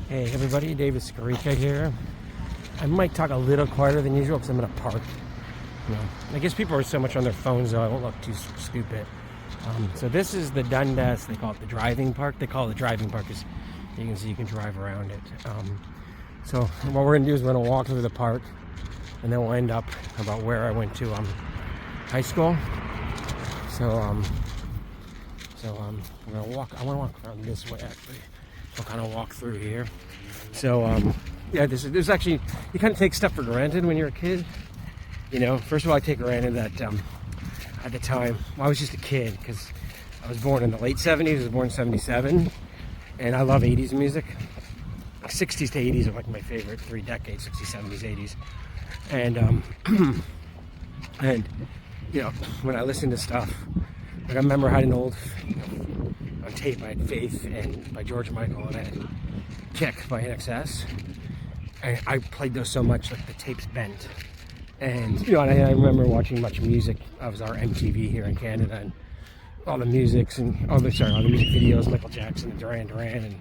Hey everybody, David Scarica here. I might talk a little quieter than usual because I'm in a park. I guess people are so much on their phones, so I won't look too stupid. So this is the Dundas. They call it the driving park. They call it the driving park because you can see you can drive around it. So what we're gonna do is we're gonna walk through the park, and then we'll end up about where I went to high school. So we're gonna walk. I want to walk around this way actually. We'll kind of walk through here. So yeah, there's actually, you kind of take stuff for granted when you're a kid. You know, first of all, I take granted that at the time, well, I was just a kid because I was born in the late 70s. I was born in 77, and I love 80s music. 60s to 80s are like my favorite 3 decades: 60s, 70s, 80s. And and you know, when I listen to stuff, like I remember I had an old, on tape, I had Faith and by George Michael, and I had Kick by NXS. And I played those so much, like the tapes bent. And you know, and I remember watching much music. I was our MTV here in Canada, and all the musics and all the music videos, Michael Jackson and Duran Duran, and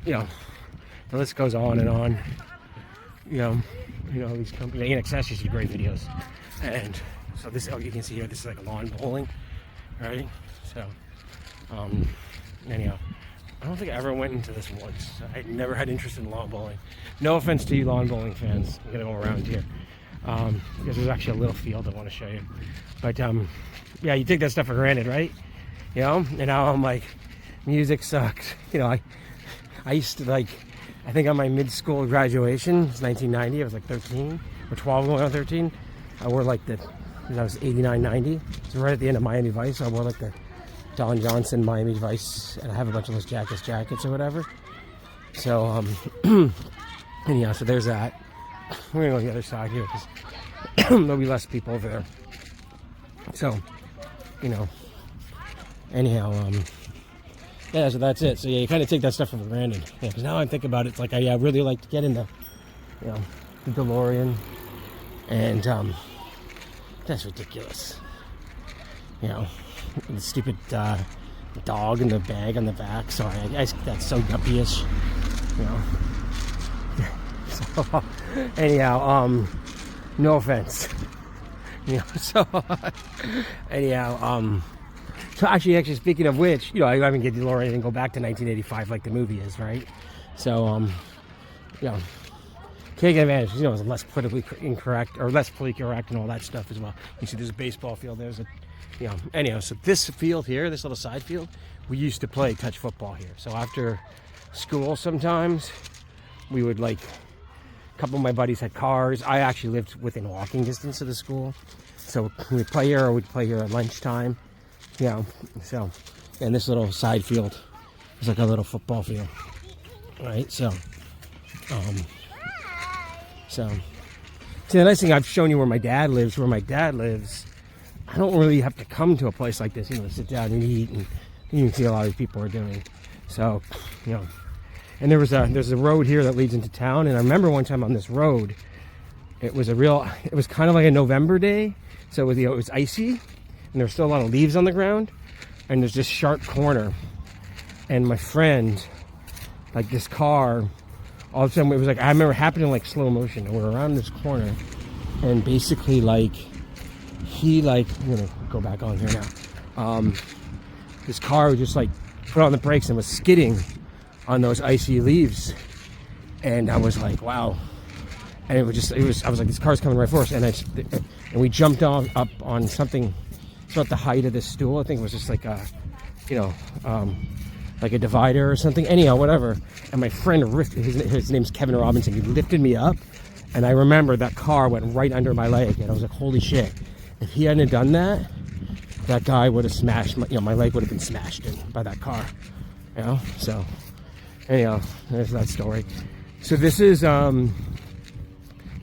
you know, the list goes on and on. You know these companies. NXS used to do great videos, and so this, you can see here, this is like a lawn bowling, right? So, anyhow, I don't think I ever went into this once. I never had interest in lawn bowling. No offense to you lawn bowling fans. I'm gonna go around here because there's actually a little field I want to show you. But yeah, you take that stuff for granted, right? You know, and now I'm like, music sucks. You know, I used to like, I think on my mid-school graduation, it was 1990. I was like 13 or 12 going on 13. I wore like the, I was 89, 90. So right at the end of Miami Vice, I wore like the Don Johnson Miami Vice, and I have a bunch of those jackets or whatever. So anyhow, so there's that. We're gonna go to the other side here because there'll be less people over there. So, you know, anyhow, yeah, so that's it. So yeah, you kind of take that stuff for granted. Yeah, because now I think about it, it's like I really like to get in the, you know, the DeLorean, and that's ridiculous. You know, the stupid dog in the bag on the back. So that's so yuppie-ish, you know. So anyhow, no offense. You know, so anyhow, so actually speaking of which, you know, I haven't get DeLorean and go back to 1985 like the movie is, right? So you know, take advantage. You know, it's less politically incorrect or less politically correct and all that stuff as well. You see, there's a baseball field. There's a, you know, anyhow, so this field here, this little side field, we used to play touch football here. So after school, sometimes we would, like, a couple of my buddies had cars. I actually lived within walking distance of the school, so we'd play here, or we'd play here at lunchtime. You know, so, and this little side field is like a little football field, right? So, so see, the nice thing, I've shown you where my dad lives. Where my dad lives, I don't really have to come to a place like this, you know, to sit down and eat, and you can see a lot of these people are doing. So, you know, and there's a road here that leads into town, and I remember one time on this road, it was kind of like a November day, so it was, you know, it was icy, and there's still a lot of leaves on the ground, and there's this sharp corner, and my friend, like this car, all of a sudden it was like, I remember happening like slow motion, and we're around this corner, and basically like, I'm gonna go back on here now. This car would just like put on the brakes and was skidding on those icy leaves, and I was like, wow. And I was like, this car's coming right for us, and we jumped up on something. It's about the height of this stool. I think it was just like a, you know, like a divider or something. Anyhow, whatever. And my friend, his name's Kevin Robinson. He lifted me up, and I remember that car went right under my leg, and I was like, holy shit. If he hadn't done that, that guy would have smashed, my leg would have been smashed in by that car, you know? So, anyhow, there's that story. So this is the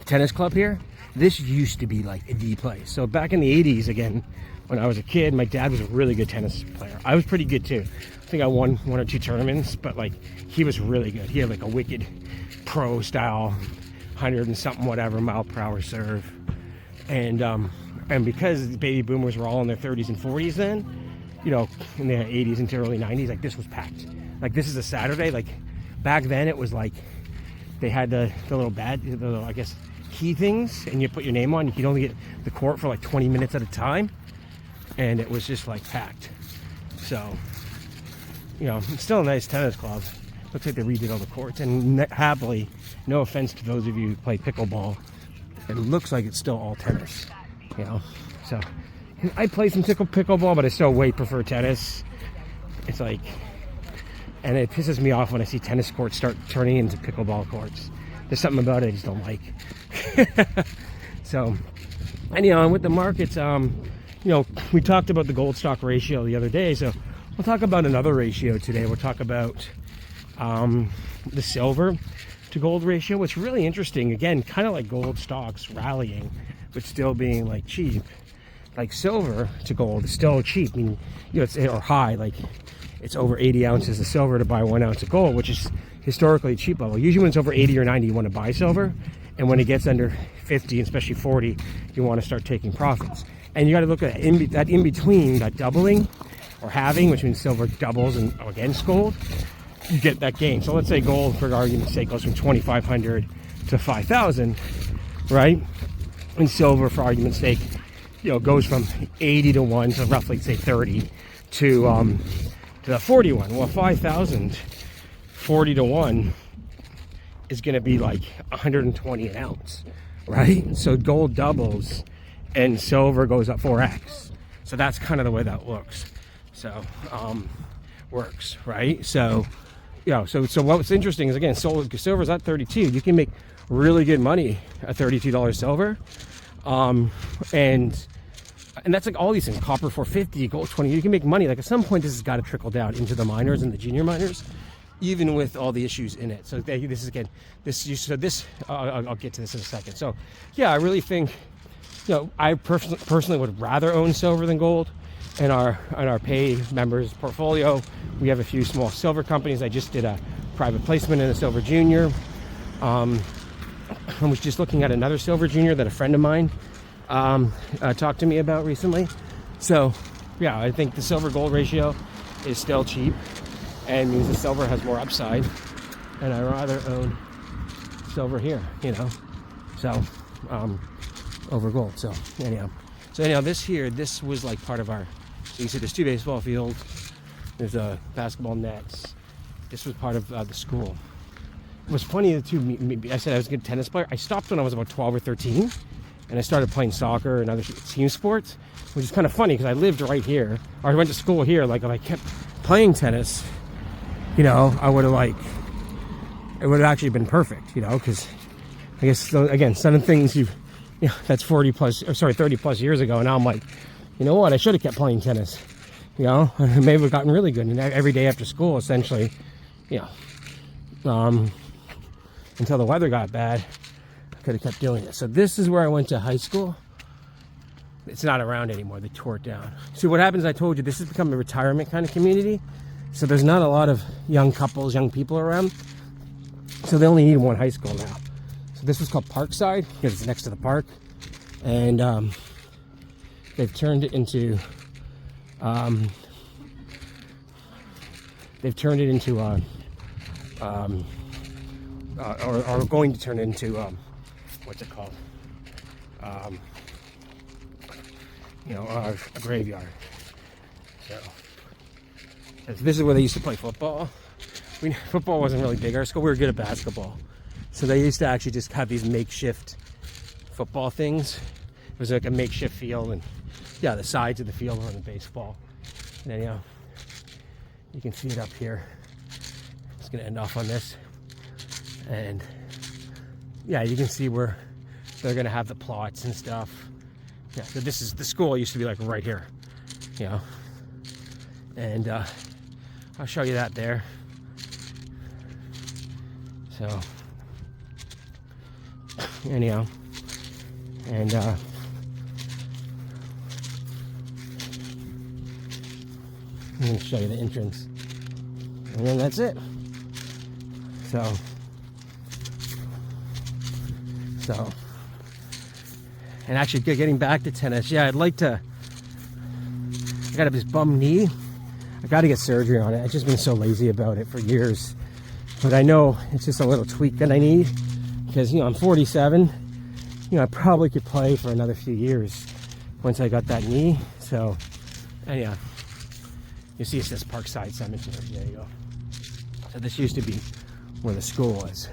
tennis club here. This used to be like the place. So back in the 80s, again, when I was a kid, my dad was a really good tennis player. I was pretty good too. I think I won 1 or 2 tournaments, but like, he was really good. He had like a wicked pro style, 100 and something whatever mile per hour serve. And because the baby boomers were all in their 30s and 40s then, you know, in the 80s into early 90s, like this was packed. Like this is a Saturday, like back then it was like they had the little I guess key things, and you put your name on. You could only get the court for like 20 minutes at a time, and it was just like packed. So, you know, it's still a nice tennis club. Looks like they redid all the courts, and happily, no offense to those of you who play pickleball, it looks like it's still all tennis, you know. So I play some pickleball, but I still way prefer tennis. It's like, and it pisses me off when I see tennis courts start turning into pickleball courts. There's something about it I just don't like. So, anyhow, and with the markets, you know, we talked about the gold stock ratio the other day, so we'll talk about another ratio today. We'll talk about the silver to gold ratio. What's really interesting, again, kind of like gold stocks rallying, but still being like cheap. Like silver to gold is still cheap. I mean, you know, it's or high. Like it's over 80 ounces of silver to buy 1 ounce of gold, which is historically a cheap level. Usually when it's over 80 or 90, you want to buy silver, and when it gets under 50, especially 40, you want to start taking profits. And you got to look at that in between, that doubling or halving, which means silver doubles and against gold. You get that gain. So let's say gold, for argument's sake, goes from 2,500 to 5,000, right? And silver, for argument's sake, you know, goes from 80 to 1 to roughly say 30 to the 41. Well, 5,000, 40 to 1 is going to be like 120 an ounce, right? So gold doubles and silver goes up 4x. So that's kind of the way that looks. So works, right? So yeah, so what's interesting is, again, silver's at 32. You can make really good money at $32 silver. And that's like all these things. Copper 450, gold 20. You can make money. Like at some point, this has got to trickle down into the miners and the junior miners, even with all the issues in it. So this is, again, I'll get to this in a second. So yeah, I really think, you know, I personally would rather own silver than gold. In our pay members portfolio, we have a few small silver companies. I just did a private placement in a silver junior. I was just looking at another silver junior that a friend of mine talked to me about recently. So yeah, I think the silver gold ratio is still cheap and means the silver has more upside, and I rather own silver here, you know, so over gold. So anyhow, this was like part of our, you can see there's 2 baseball fields, there's a basketball nets. This was part of the school. It was funny too. I said I was a good tennis player. I stopped when I was about 12 or 13, and I started playing soccer and other team sports, which is kind of funny because I lived right here, or I went to school here. Like if I kept playing tennis, you know, it would have actually been perfect, you know, because I guess, again, some of the things that's 30 plus years ago. And now I'm like, you know what? I should have kept playing tennis, you know, maybe we've gotten really good. And every day after school, essentially, you know, until the weather got bad, I could have kept doing it. So this is where I went to high school. It's not around anymore. They tore it down. See, what happens, I told you, this has become a retirement kind of community. So there's not a lot of young couples, young people around. So they only need one high school now. So this was called Parkside because it's next to the park. And they've turned it into or going to turn it into what's it called? You know, a graveyard. So this is where they used to play football. Football wasn't really big at our school. We were good at basketball. So they used to actually just have these makeshift football things. It was like a makeshift field, and yeah, the sides of the field were on the baseball. And then, you know, you can see it up here. Just gonna end off on this. And yeah, you can see where they're gonna have the plots and stuff. Yeah, so this is the school. Used to be like right here, you know. And I'll show you that there. So anyhow, and I'm going to show you the entrance, and then that's it. So and actually getting back to tennis, yeah, I got this bum knee. I got to get surgery on it. I've just been so lazy about it for years. But I know it's just a little tweak that I need because, you know, I'm 47. You know, I probably could play for another few years once I got that knee. So, anyhow, you see it says Parkside Cemetery. There you go. So this used to be where the school was.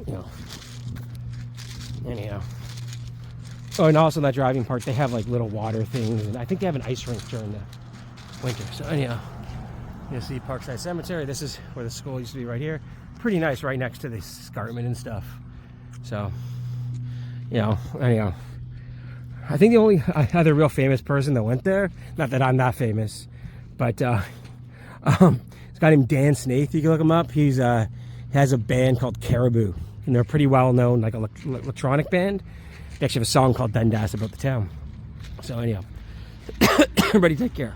You know. Anyhow. Oh, and also that driving park, they have like little water things, and I think they have an ice rink during the winter. So anyhow, you see Parkside Cemetery. This is where the school used to be, right here. Pretty nice, right next to the escarpment and stuff. So, you know, anyhow, I think the only other real famous person that went there, not that I'm that famous, but this guy named Dan Snaith. You can look him up. He has a band called Caribou, and they're pretty well known, like electronic band. They actually have a song called Dundas about the town. So anyhow, everybody take care.